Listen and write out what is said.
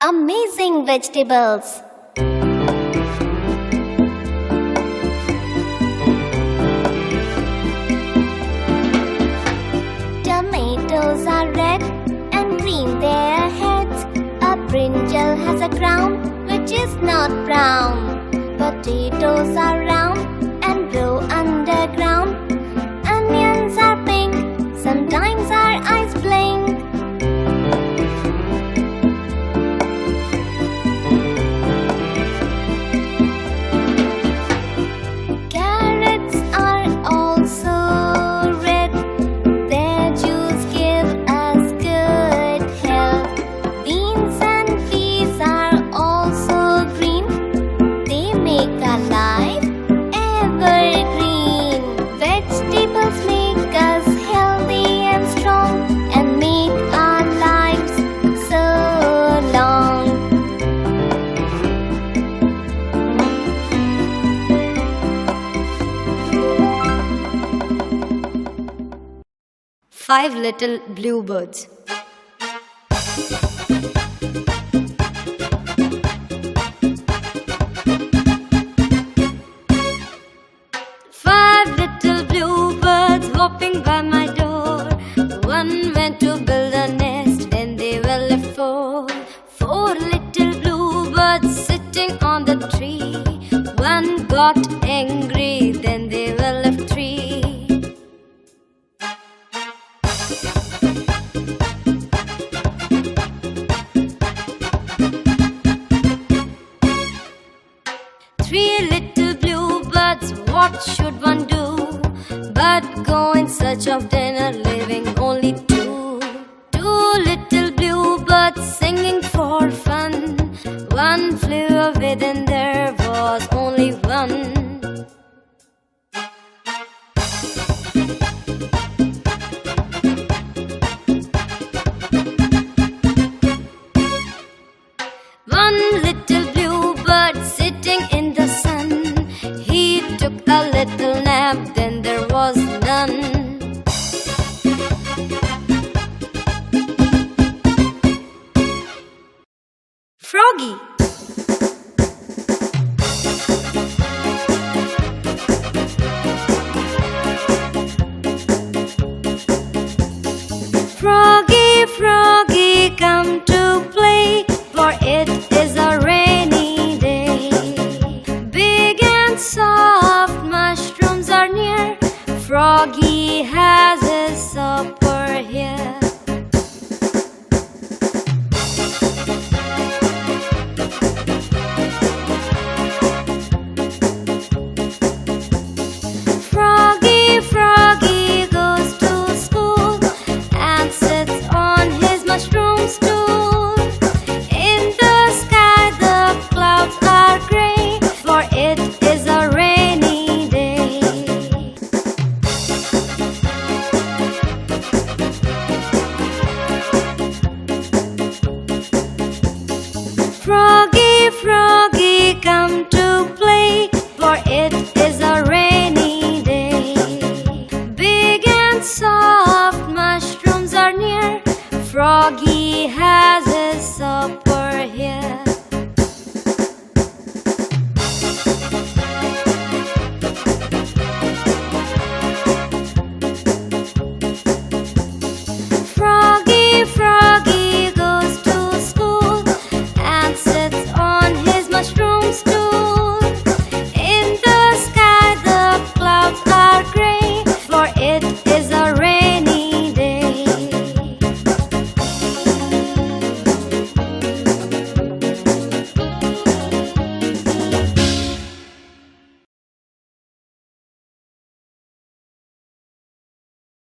Amazing vegetables. Tomatoes are red and green their heads. A brinjal has a crown which is not brown. Potatoes are round and grow underground. Onions are pink, sometimes our eyes blink. Carrots are also red, their juice gives us good health. Beans and peas are also green, they make our life evergreen. Vegetables make us healthy and strong and make our lives so long. Five little bluebirds. Five little bluebirds hopping by my door. One went to build a nest, then they were left four. Four little bluebirds sitting on the tree. One got angry, then they were left three. Three little bluebirds, what should one do but go in search of dinner, leaving only two? Two little bluebirds singing for fun. One flew away, then there was only one. One little bluebird sitting in the sun. He took a little nap, then there was none. Froggie. Froggie, Froggie, come to play, for it is a rainy day. Big and soft mushrooms are near. Froggie has his supper